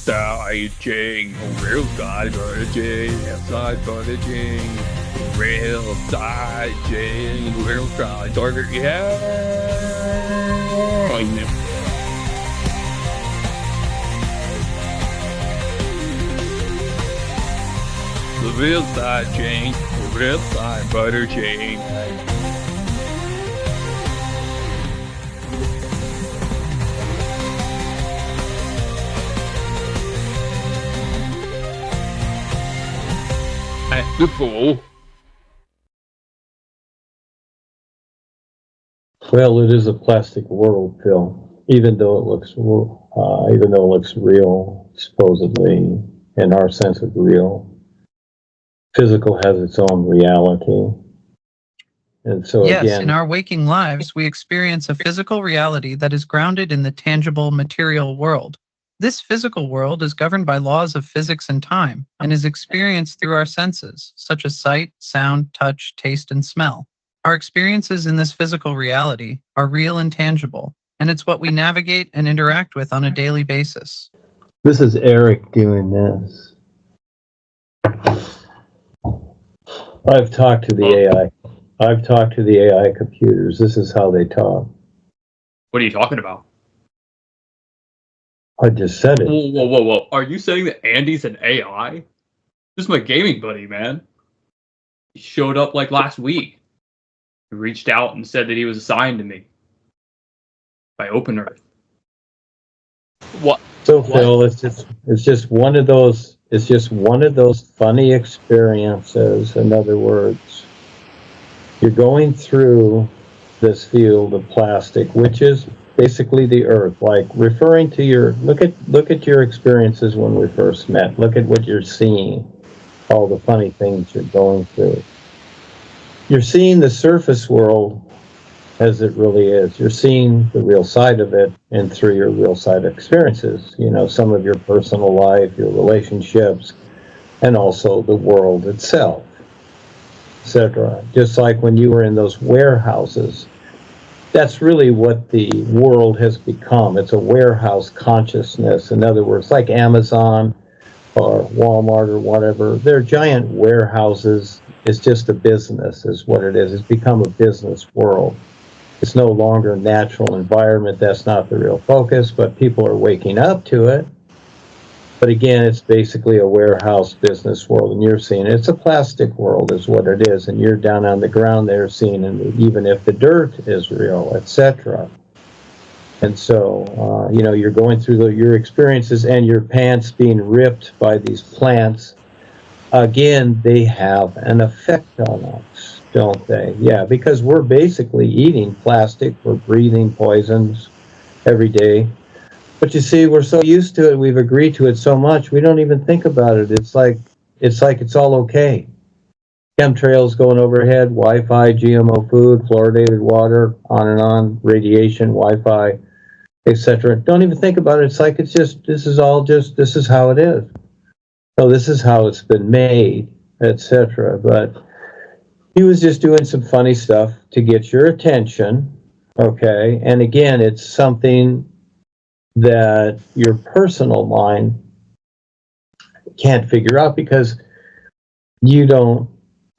RealEducation, RealEducation, RealEducation, RealEducation, RealEducation, yeah. The real side chain, the real side butter chain. The fool. Well, it is a plastic world, Phil. Even though it looks real, supposedly, in our sense of real. Physical has its own reality. And so yes, again, in our waking lives, we experience a physical reality that is grounded in the tangible material world. This physical world is governed by laws of physics and time and is experienced through our senses, such as sight, sound, touch, taste, and smell. Our experiences in this physical reality are real and tangible, and it's what we navigate and interact with on a daily basis. This is Eric doing this. I've talked to the AI. I've talked to the AI computers. This is how they talk. What are you talking about? I just said it. Whoa. Are you saying that Andy's an AI? This is my gaming buddy, man. He showed up like last week. He reached out and said that he was assigned to me by Open Earth. What? So Phil, it's just one of those funny experiences. In other words, you're going through this field of plastic, which is basically the earth, like referring to your, look at your experiences when we first met. Look at what you're seeing, all the funny things you're going through. You're seeing the surface world as it really is. You're seeing the real side of it, and through your real side experiences, you know, some of your personal life, your relationships, and also the world itself, etc. Just like when you were in those warehouses, that's really what the world has become. It's a warehouse consciousness. In other words, like Amazon or Walmart or whatever, they're giant warehouses. It's just a business is what it is. It's become a business world. It's no longer a natural environment. That's not the real focus, but people are waking up to it. But again, it's basically a warehouse business world, and you're seeing it's a plastic world is what it is, and you're down on the ground there seeing, and even if the dirt is real, etc. And so, you know, you're going through your experiences and your pants being ripped by these plants. Again, they have an effect on us, don't they? Yeah, because we're basically eating plastic, we're breathing poisons every day. But you see, we're so used to it, we've agreed to it so much, we don't even think about it. It's like it's all okay. Chemtrails going overhead, Wi-Fi, GMO food, fluoridated water, on and on, radiation, Wi-Fi, etc. Don't even think about it. It's like this is how it is. So this is how it's been made, etc. But he was just doing some funny stuff to get your attention, okay? And again, it's something that your personal mind can't figure out because you don't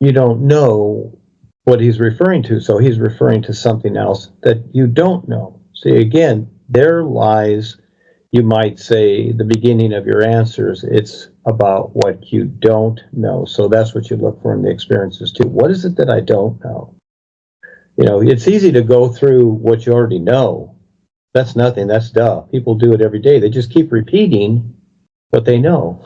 know what he's referring to. So he's referring to something else that you don't know. See, again, there lies, you might say, the beginning of your answers. It's about what you don't know. So that's what you look for in the experiences too. What is it that I don't know? You know, it's easy to go through what you already know. That's nothing, that's duh. People do it every day. They just keep repeating what they know.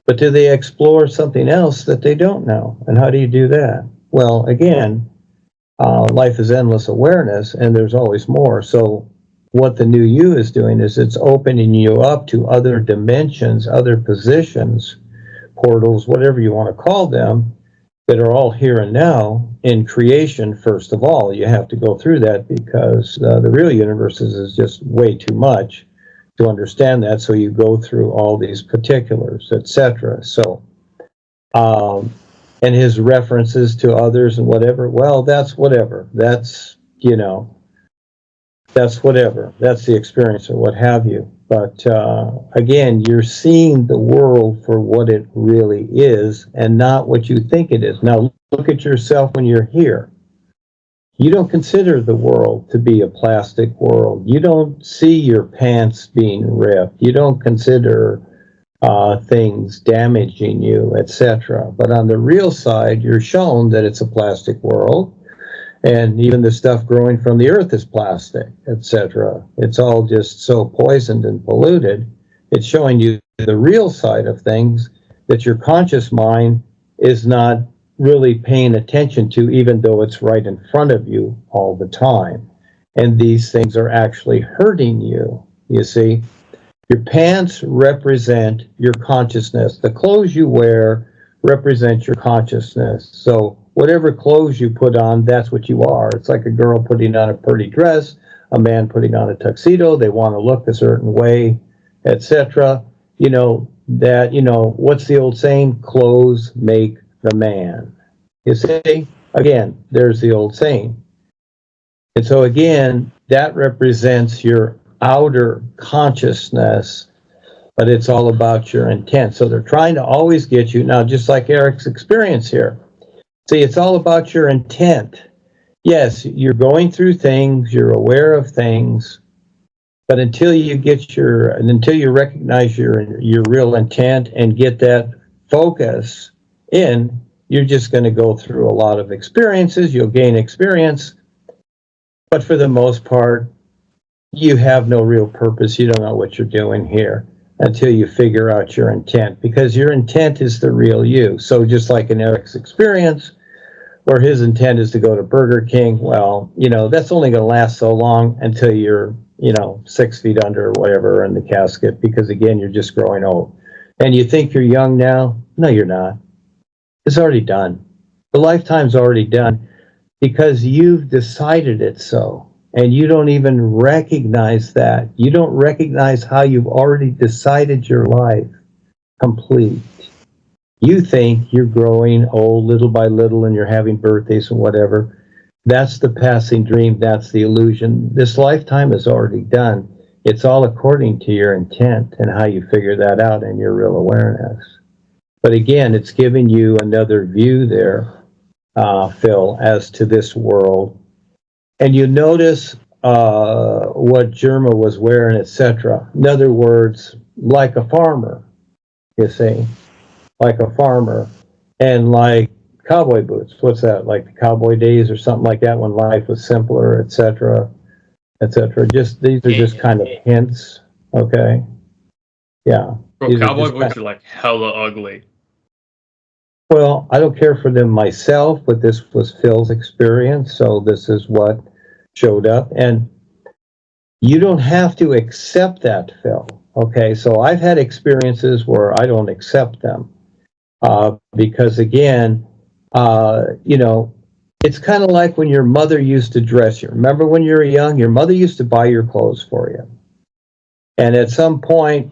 But do they explore something else that they don't know? And how do you do that? Well, again, life is endless awareness, and there's always more. So what the new you is doing is it's opening you up to other dimensions, other positions, portals, whatever you want to call them, that are all here and now in creation. First of all, you have to go through that because the real universe is just way too much to understand that. So you go through all these particulars, etc. So, and his references to others and whatever, well, that's whatever. That's, you know, that's whatever. That's the experience or what have you. But again, you're seeing the world for what it really is and not what you think it is. Now, look at yourself when you're here. You don't consider the world to be a plastic world. You don't see your pants being ripped. You don't consider things damaging you, etc. But on the real side, you're shown that it's a plastic world. And even the stuff growing from the earth is plastic, etc. It's all just so poisoned and polluted. It's showing you the real side of things that your conscious mind is not really paying attention to, even though it's right in front of you all the time. And these things are actually hurting you, you see. Your pants represent your consciousness. The clothes you wear represent your consciousness. So whatever clothes you put on, that's what you are. It's like a girl putting on a pretty dress, a man putting on a tuxedo. They want to look a certain way, etc. You know, what's the old saying? Clothes make the man. You see, again, there's the old saying. And so again, that represents your outer consciousness, but it's all about your intent. So they're trying to always get you, now just like Eric's experience here. See, it's all about your intent. Yes, you're going through things, you're aware of things, but until you recognize your real intent and get that focus in, you're just going to go through a lot of experiences, you'll gain experience, but for the most part, you have no real purpose. You don't know what you're doing here until you figure out your intent, because your intent is the real you. So just like in Eric's experience, where his intent is to go to Burger King, well, that's only going to last so long until you're, 6 feet under or whatever in the casket, because again, you're just growing old. And you think you're young now? No, you're not. It's already done. The lifetime's already done because you've decided it so. And you don't even recognize that. You don't recognize how you've already decided your life complete. You think you're growing old little by little and you're having birthdays and whatever. That's the passing dream. That's the illusion. This lifetime is already done. It's all according to your intent and how you figure that out in your real awareness. But again, it's giving you another view there, Phil, as to this world. And you notice what Jerma was wearing, etc. In other words, like a farmer, you see, like a farmer, and like cowboy boots. What's that? Like the cowboy days or something like that, when life was simpler, etc., etc. Just these are just kind of hints. Okay, yeah. Bro, cowboy boots are like hella ugly. Well, I don't care for them myself, but this was Phil's experience, so this is what showed up. And you don't have to accept that, Phil. Okay, so I've had experiences where I don't accept them because, again, it's kind of like when your mother used to dress you. Remember when you were young, your mother used to buy your clothes for you. And at some point,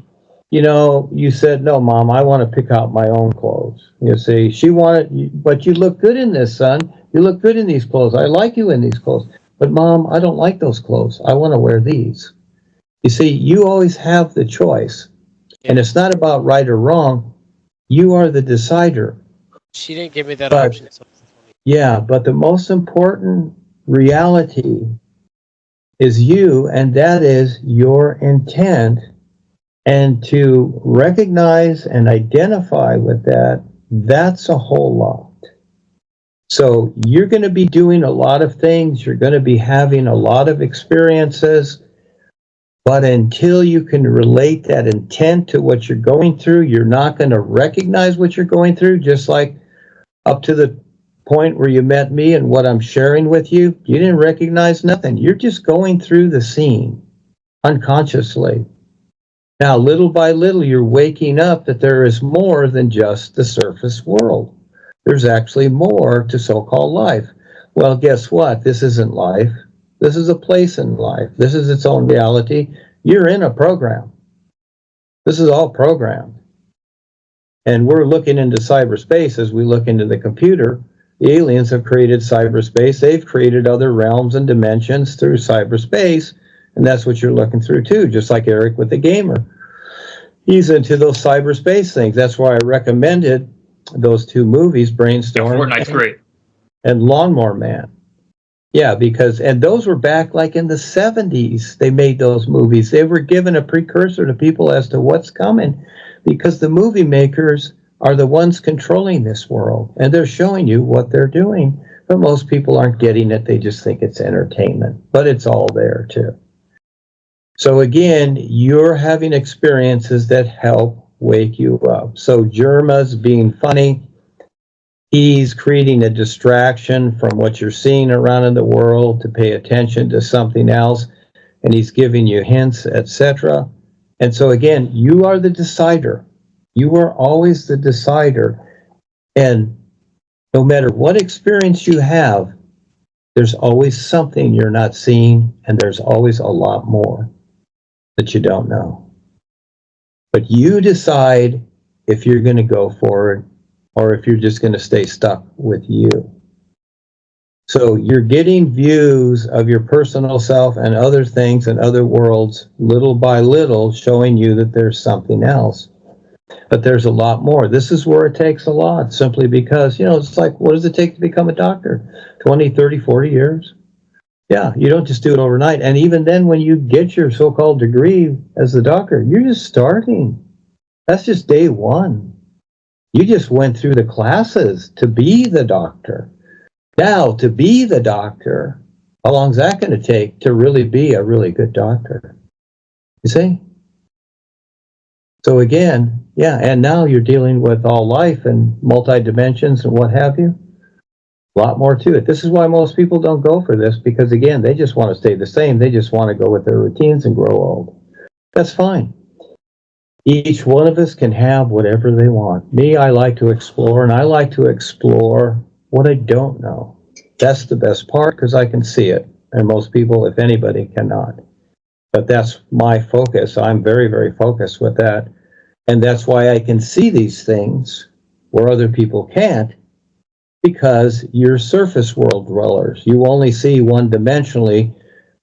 you said, no, Mom, I want to pick out my own clothes. You see, she wanted, but you look good in this, son. You look good in these clothes. I like you in these clothes. But Mom, I don't like those clothes. I want to wear these. You see, you always have the choice. And it's not about right or wrong. You are the decider. She didn't give me that option. So yeah, but the most important reality is you, and that is your intent. And to recognize and identify with that, that's a whole lot. So you're going to be doing a lot of things. You're going to be having a lot of experiences. But until you can relate that intent to what you're going through, you're not going to recognize what you're going through. Just like up to the point where you met me and what I'm sharing with you, you didn't recognize nothing. You're just going through the scene unconsciously. Now, little by little, you're waking up that there is more than just the surface world. There's actually more to so-called life. Well, guess what? This isn't life. This is a place in life. This is its own reality. You're in a program. This is all programmed. And we're looking into cyberspace as we look into the computer. The aliens have created cyberspace. They've created other realms and dimensions through cyberspace And that's what you're looking through too, just like Eric with the gamer. He's into those cyberspace things. That's why I recommended those two movies, Brainstorm Fortnite's great. and Lawnmower Man. Yeah, and those were back like in the 70s. They made those movies. They were given a precursor to people as to what's coming, because the movie makers are the ones controlling this world, and they're showing you what they're doing. But most people aren't getting it. They just think it's entertainment, but it's all there too. So again, you're having experiences that help wake you up. So Jerma's being funny. He's creating a distraction from what you're seeing around in the world to pay attention to something else, and he's giving you hints, etc. And so again, you are the decider. You are always the decider. And no matter what experience you have, there's always something you're not seeing, and there's always a lot more that you don't know. But you decide if you're going to go forward or if you're just going to stay stuck with you. So you're getting views of your personal self and other things and other worlds little by little, showing you that there's something else. But there's a lot more. This is where it takes a lot, simply because, it's like, what does it take to become a doctor? 20, 30, 40 years? Yeah, you don't just do it overnight. And even then, when you get your so-called degree as a doctor, you're just starting. That's just day one. You just went through the classes to be the doctor. Now, to be the doctor, how long is that going to take to really be a really good doctor? You see? So again, yeah, and now you're dealing with all life and multi-dimensions and what have you. A lot more to it. This is why most people don't go for this, because again, they just want to stay the same. They just want to go with their routines and grow old. That's fine. Each one of us can have whatever they want. Me, I like to explore, and I like to explore what I don't know. That's the best part, because I can see it, and most people, if anybody, cannot. But that's my focus. I'm very, very focused with that. And that's why I can see these things where other people can't, because you're surface world dwellers. You only see one-dimensionally.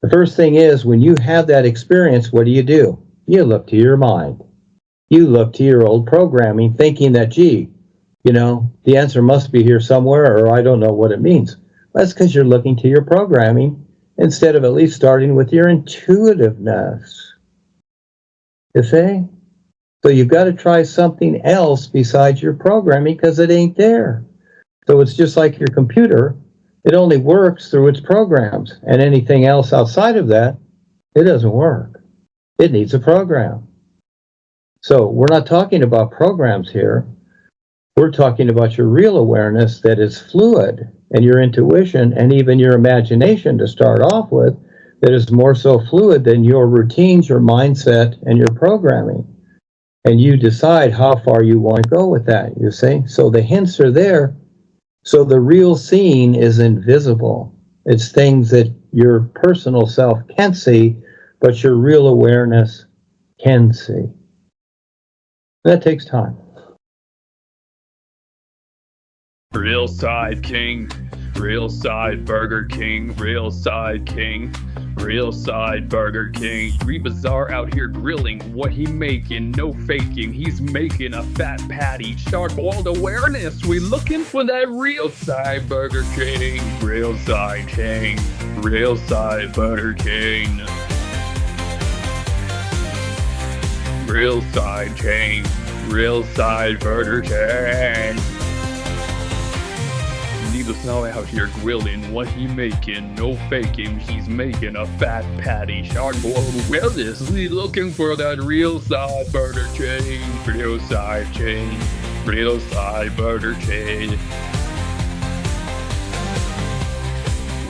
The first thing is, when you have that experience, what do? You look to your mind. You look to your old programming, thinking that, gee, the answer must be here somewhere, or I don't know what it means. That's because you're looking to your programming instead of at least starting with your intuitiveness. You see? So you've got to try something else besides your programming, because it ain't there. So it's just like your computer. It only works through its programs, and anything else outside of that, it doesn't work. It needs a program. So we're not talking about programs here. We're talking about your real awareness that is fluid, and your intuition, and even your imagination to start off with, that is more so fluid than your routines, your mindset, and your programming. And you decide how far you want to go with that, you see? So the hints are there. So the real seeing is invisible. It's things that your personal self can't see, but your real awareness can see. That takes time. Real side king, real side Burger King, real side king, real side Burger King. Rebazar out here grilling, what he making, no faking. He's making a fat patty, sharp-boiled awareness. We looking for that real side Burger King, real side king, real side Burger King. Real side king, real side Burger King. Needless now out here grilling, what he making, no faking. He's making a fat patty, sharp-boiled wellness. We looking for that real side Burger King, real side chain, real side Burger King.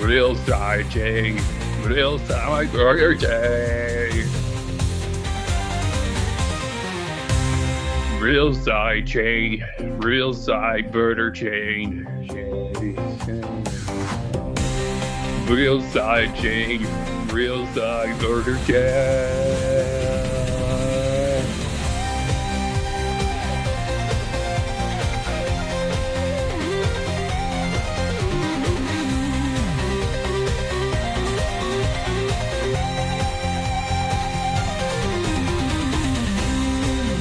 Real side chain, real side Burger King. Real side chain, real side Burger chain. Real side chain, real side Burger chain.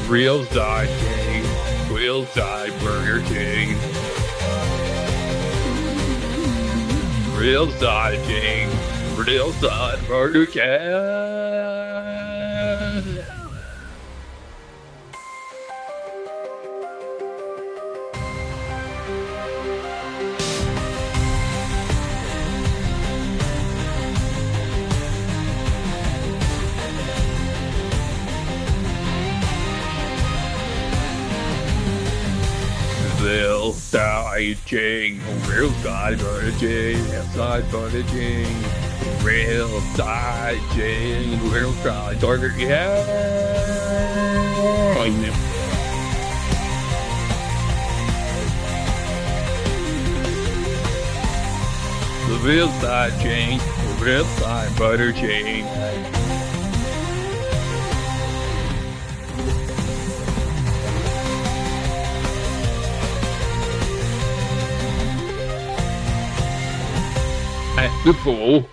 Real side King, real side Burger King. Real side King, real side Burger King. Real side King, real side Burger King, side Burger King. Real side King, real side Burger King. The real side King, the real side Burger King. The fool.